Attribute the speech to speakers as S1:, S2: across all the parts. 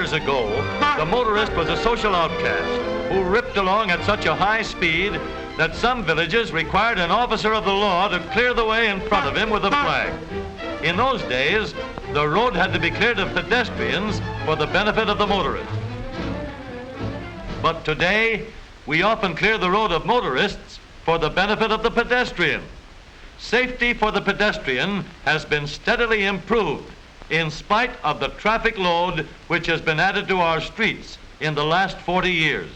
S1: years ago, the motorist was a social outcast who ripped along at such a high speed that some villages required an officer of the law to clear the way in front of him with a flag. In those days, the road had to be cleared of pedestrians for the benefit of the motorist. But today, we often clear the road of motorists for the benefit of the pedestrian. Safety for the pedestrian has been steadily improved in spite of the traffic load which has been added to our streets in the last 40 years.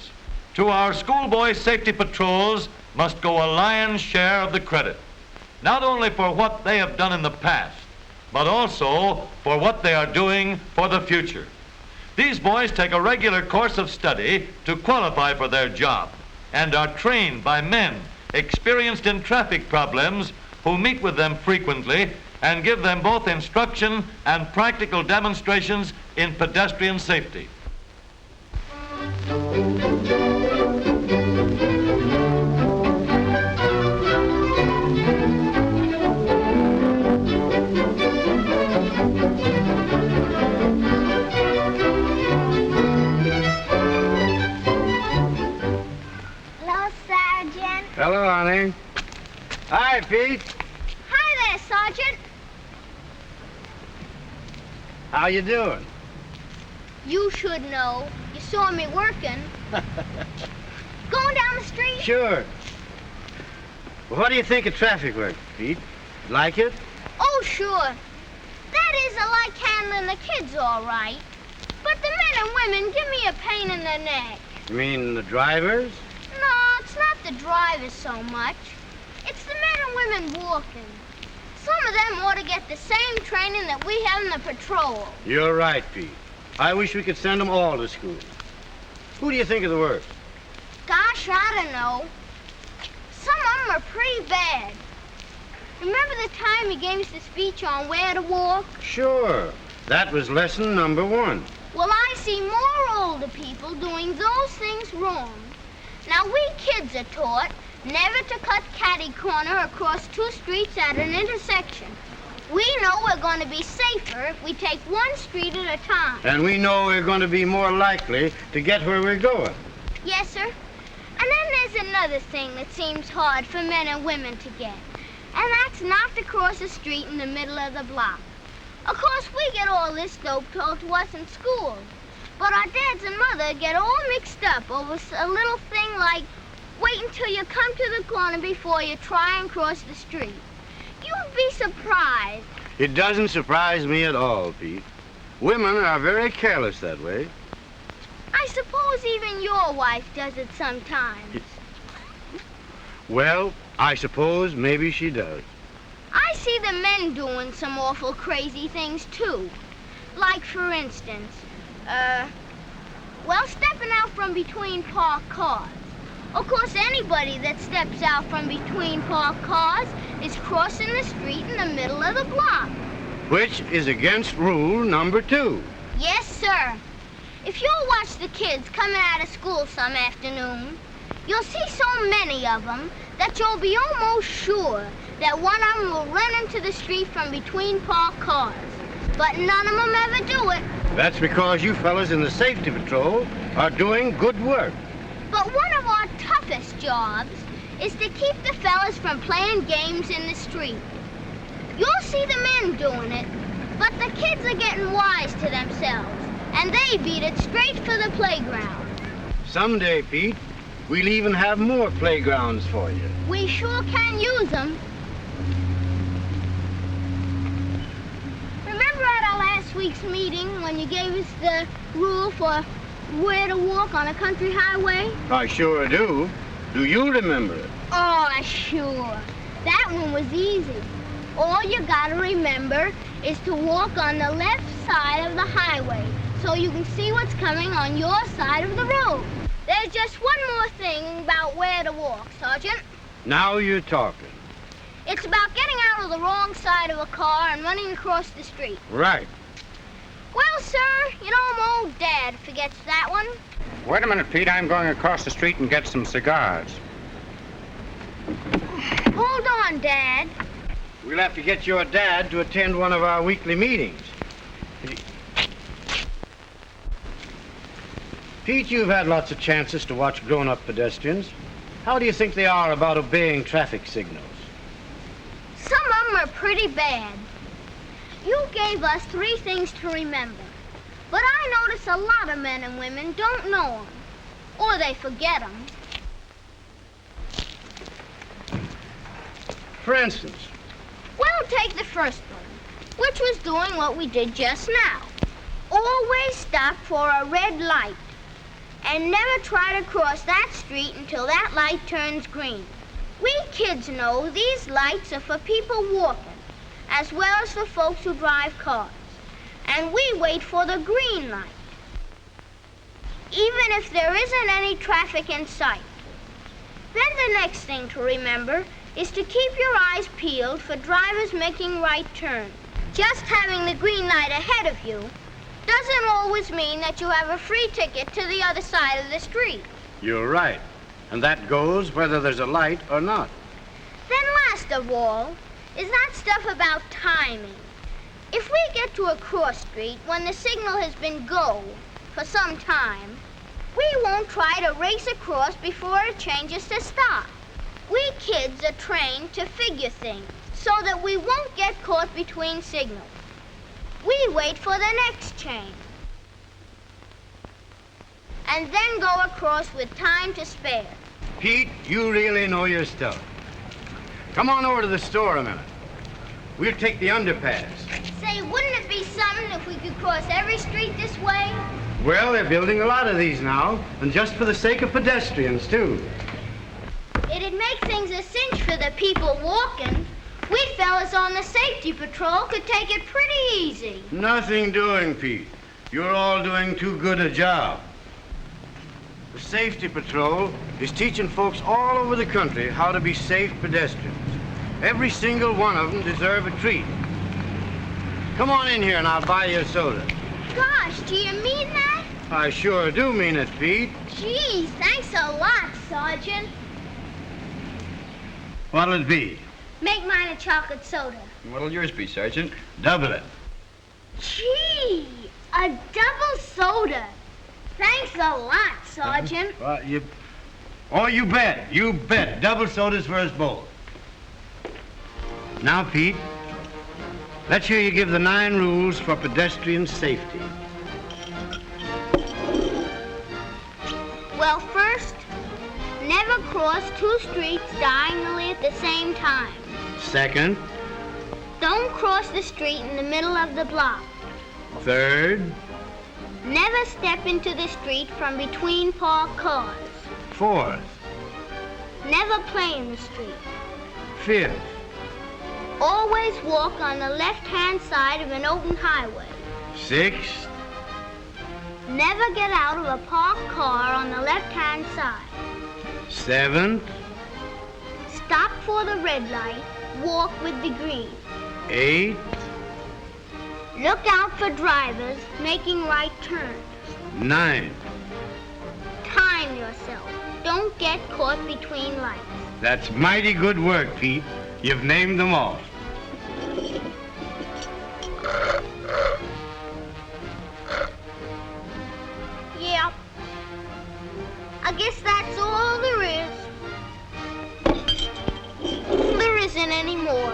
S1: To our schoolboy safety patrols must go a lion's share of the credit, not only for what they have done in the past, but also for what they are doing for the future. These boys take a regular course of study to qualify for their job and are trained by men experienced in traffic problems who meet with them frequently and give them both instruction and practical demonstrations in pedestrian safety.
S2: Hello, honey. Hi, Pete.
S3: Hi there, Sergeant.
S2: How you doing?
S3: You should know. You saw me working. Going down the street?
S2: Sure. Well, what do you think of traffic work, Pete? Like it?
S3: Oh, sure. That is, I like handling the kids all right. But the men and women give me a pain in the neck.
S2: You mean the drivers?
S3: No, it's not the drivers so much. It's the men and women walking. Some of them ought to get the same training that we have in the patrol.
S2: You're right, Pete. I wish we could send them all to school. Who do you think is the worst?
S3: Gosh, I don't know. Some of them are pretty bad. Remember the time he gave us the speech on where to walk?
S2: Sure. That was lesson number 1.
S3: Well, I see more older people doing those things wrong. Now, we kids are taught never to cut catty corner across 2 streets at an intersection. We know we're going to be safer if we take 1 street at a time.
S2: And we know we're going to be more likely to get where we're going.
S3: Yes, sir. And then there's another thing that seems hard for men and women to get. And that's not to cross a street in the middle of the block. Of course, we get all this dope told to us in school. But our dads and mother get all mixed up over a little thing like wait until you come to the corner before you try and cross the street. You'd be surprised.
S2: It doesn't surprise me at all, Pete. Women are very careless that way.
S3: I suppose even your wife does it sometimes.
S2: Well, I suppose maybe she does.
S3: I see the men doing some awful crazy things, too. Like, for instance, well, stepping out from between parked cars. Of course, anybody that steps out from between parked cars is crossing the street in the middle of the block.
S2: Which is against rule number 2.
S3: Yes, sir. If you'll watch the kids coming out of school some afternoon, you'll see so many of them that you'll be almost sure that one of them will run into the street from between parked cars. But none of them ever do it.
S2: That's because you fellas in the safety patrol are doing good work.
S3: But one of our toughest jobs is to keep the fellas from playing games in the street. You'll see the men doing it, but the kids are getting wise to themselves, and they beat it straight for the playground.
S2: Someday, Pete, we'll even have more playgrounds for you.
S3: We sure can use them. Remember at our last week's meeting when you gave us the rule for where to walk on a country highway?
S2: I sure do. Do you remember it?
S3: Oh, sure. That one was easy. All you gotta remember is to walk on the left side of the highway so you can see what's coming on your side of the road. There's just one more thing about where to walk, Sergeant.
S2: Now you're talking.
S3: It's about getting out of the wrong side of a car and running across the street.
S2: Right.
S3: Well, sir, you know my old dad forgets that one.
S4: Wait a minute, Pete. I'm going across the street and get some cigars.
S3: Hold on, Dad.
S2: We'll have to get your dad to attend one of our weekly meetings. Pete, you've had lots of chances to watch grown-up pedestrians. How do you think they are about obeying traffic signals?
S3: Some of them are pretty bad. You gave us 3 things to remember. But I notice a lot of men and women don't know them. Or they forget them.
S2: For instance,
S3: Well, take the first one, which was doing what we did just now. Always stop for a red light. And never try to cross that street until that light turns green. We kids know these lights are for people walking, as well as for folks who drive cars. And we wait for the green light, even if there isn't any traffic in sight. Then the next thing to remember is to keep your eyes peeled for drivers making right turns. Just having the green light ahead of you doesn't always mean that you have a free ticket to the other side of the street.
S2: you're right. And that goes whether there's a light or not.
S3: Then last of all is that stuff about timing. If we get to a cross street when the signal has been go for some time, we won't try to race across before it changes to stop. We kids are trained to figure things so that we won't get caught between signals. We wait for the next change and then go across with time to spare.
S2: Pete, you really know your stuff. Come on over to the store a minute. We'll take the underpass.
S3: Say, wouldn't it be something if we could cross every street this way?
S2: Well, they're building a lot of these now, and just for the sake of pedestrians, too.
S3: It'd make things a cinch for the people walking. We fellas on the safety patrol could take it pretty easy.
S2: Nothing doing, Pete. You're all doing too good a job. The safety patrol is teaching folks all over the country how to be safe pedestrians. Every single one of them deserve a treat. Come on in here and I'll buy you a soda.
S3: Gosh, do you mean that?
S2: I sure do mean it, Pete.
S3: Geez, thanks a lot, Sergeant.
S2: What'll it be?
S3: Make mine a chocolate soda.
S5: What'll yours be, Sergeant?
S2: Double it.
S3: Gee, a double soda. Thanks a lot, Sergeant.
S2: Oh, you bet. You bet. Double sodas for us both. Now, Pete, let's hear you give the 9 rules for pedestrian safety.
S3: Well, first, never cross 2 streets diagonally at the same time.
S2: Second.
S3: Don't cross the street in the middle of the block.
S2: Third.
S3: Never step into the street from between parked cars.
S2: Fourth.
S3: Never play in the street.
S2: Fifth.
S3: Always walk on the left-hand side of an open highway.
S2: Sixth.
S3: Never get out of a parked car on the left-hand side.
S2: Seventh.
S3: Stop for the red light. Walk with the green.
S2: Eighth.
S3: Look out for drivers making right turns.
S2: Ninth.
S3: Time yourself. Don't get caught between lights.
S2: That's mighty good work, Pete. You've named them all.
S3: Yeah. I guess that's all there is. There isn't any more.